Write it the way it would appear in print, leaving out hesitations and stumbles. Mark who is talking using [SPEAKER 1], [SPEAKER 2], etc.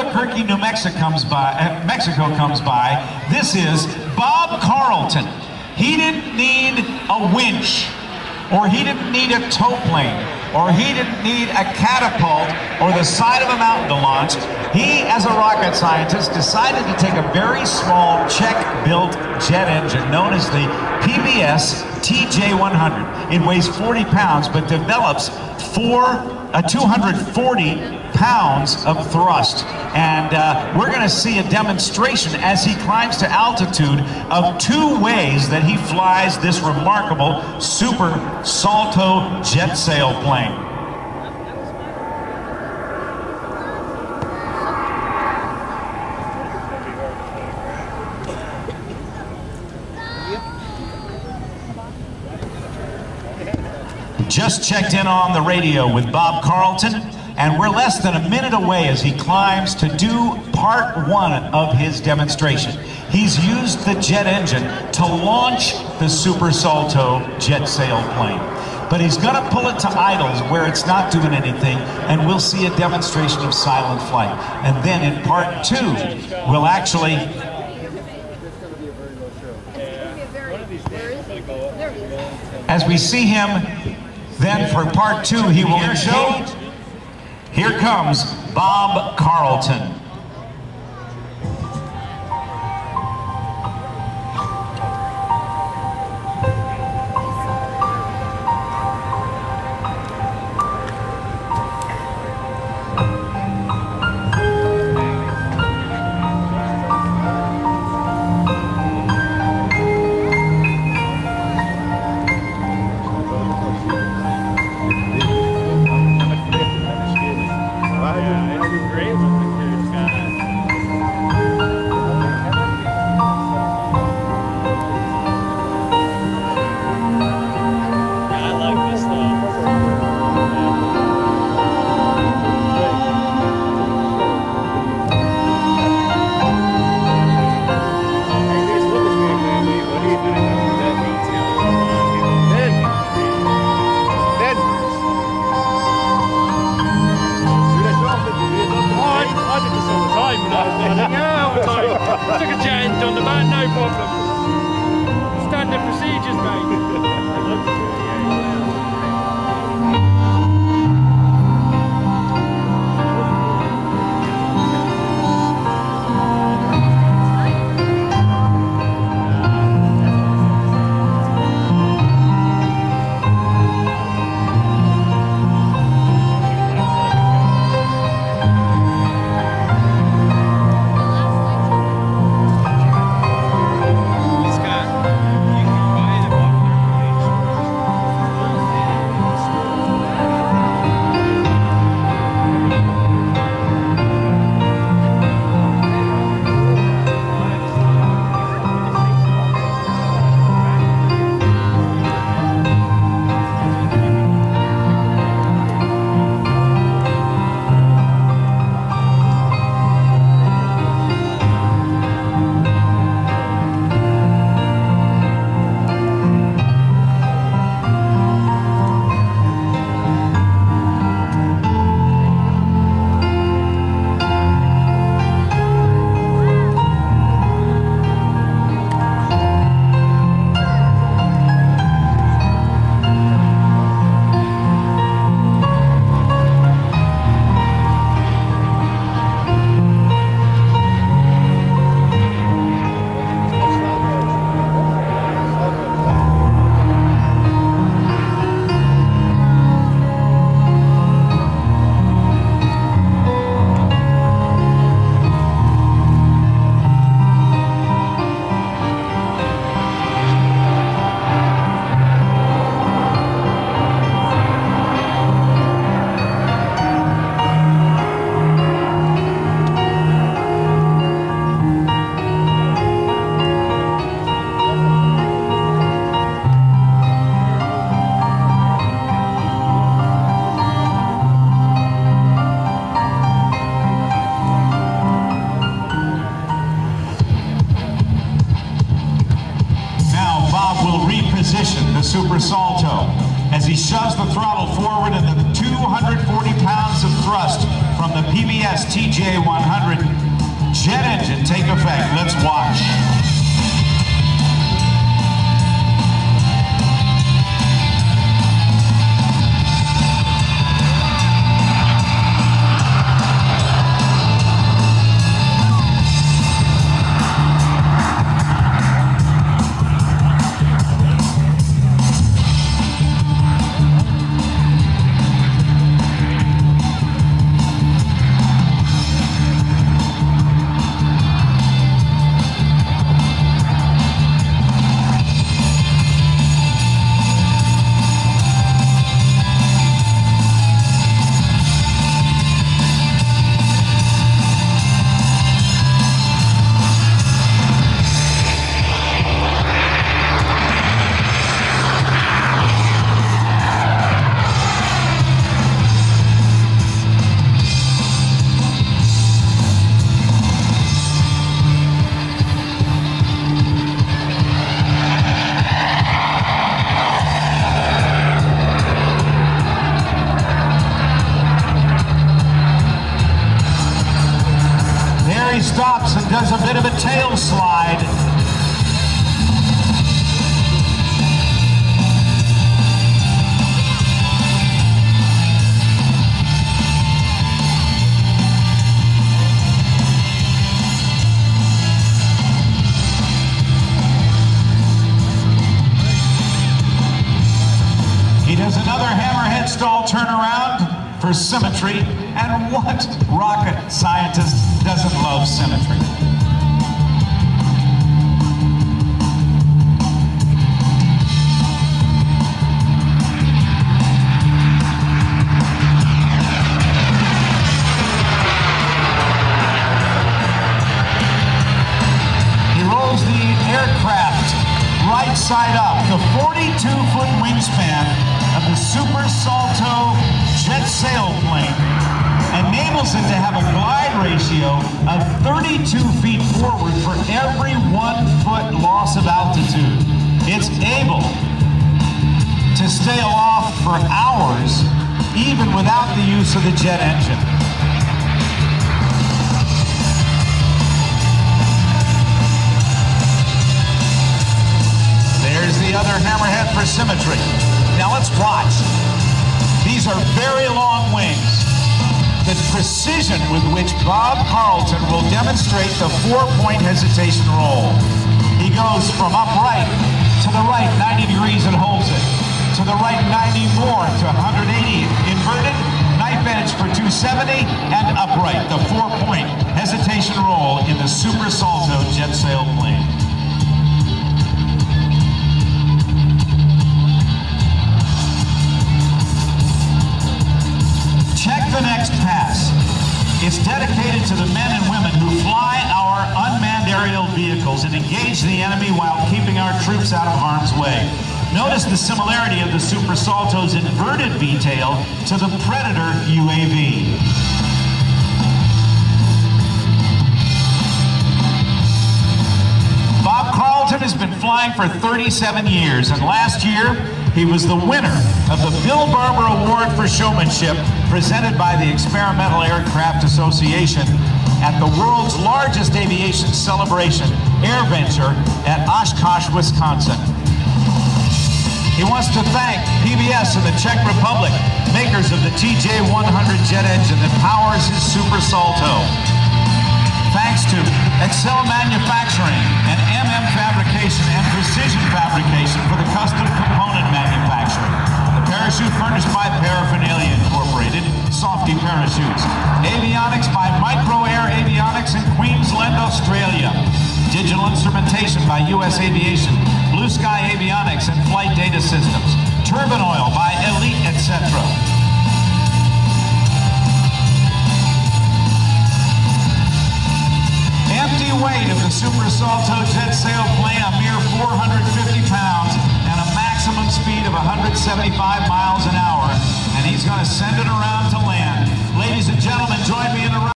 [SPEAKER 1] Albuquerque, New Mexico comes by, this is Bob Carlton. He didn't need a winch, or he didn't need a tow plane, or he didn't need a catapult or the side of a mountain to launch. He, as a rocket scientist, decided to take a very small Czech-built jet engine known as the PBS TJ100. It weighs 40 pounds, but develops 240 pounds of thrust. And we're going to see a demonstration as he climbs to altitude of 2 ways that he flies this remarkable super salto jet sailplane. Just checked in on the radio with Bob Carlton, and we're less than a minute away as he climbs to do part 1 of his demonstration. He's used the jet engine to launch the Super Salto jet sailplane, but he's going to pull it to idles where it's not doing anything, and we'll see a demonstration of silent flight. And then in part 2, we'll actually... As we see him, then for part 2, he will Airshow. Here comes Bob Carlton.
[SPEAKER 2] Took a jet on the back, no problem. Standard procedures, mate.
[SPEAKER 1] Super Salto as he shoves the throttle forward and the 2 240 pounds of thrust from the PBS TJ100 jet engine take effect. Let's watch. He stops and does a bit of a tail slide. He does another hammerhead stall turnaround for symmetry, and what rocket scientist doesn't love symmetry? He rolls the aircraft right side up, the 42-foot wingspan of the Super Salto jet sailplane enables it to have a glide ratio of 32 feet forward for every 1 foot loss of altitude. It's able to stay aloft for hours even without the use of the jet engine. There's the other hammerhead for symmetry. Now let's watch. These are very long wings. The precision with which Bob Carlton will demonstrate the 4-point hesitation roll. He goes from upright to the right 90 degrees and holds it. To the right 90 more to 180. Inverted, knife edge for 270, and upright. The 4-point hesitation roll in the Super Salto jet sailplane. The next pass. It's dedicated to the men and women who fly our unmanned aerial vehicles and engage the enemy while keeping our troops out of harm's way. Notice the similarity of the Super Salto's inverted V-tail to the Predator UAV. Bob Carlton has been flying for 37 years, and last year he was the winner of the Bill Barber Award for Showmanship presented by the Experimental Aircraft Association at the world's largest aviation celebration, AirVenture, at Oshkosh, Wisconsin. He wants to thank PBS and the Czech Republic, makers of the TJ100 jet engine that powers his Super Salto. Thanks to Excel Manufacturing and MM Fabrication and Precision Fabrication for the custom component manufacturing. The parachute furnished by Paraphernalia Incorporated, Softy Parachutes. Avionics by Micro Air Avionics in Queensland, Australia. Digital instrumentation by US Aviation, Blue Sky Avionics and Flight Data Systems. Turbine oil by Elite, etc. Empty weight of the Super Salto jet sailplane, a mere 450 pounds, and a maximum speed of 175 miles an hour. And he's going to send it around to land. Ladies and gentlemen, join me in the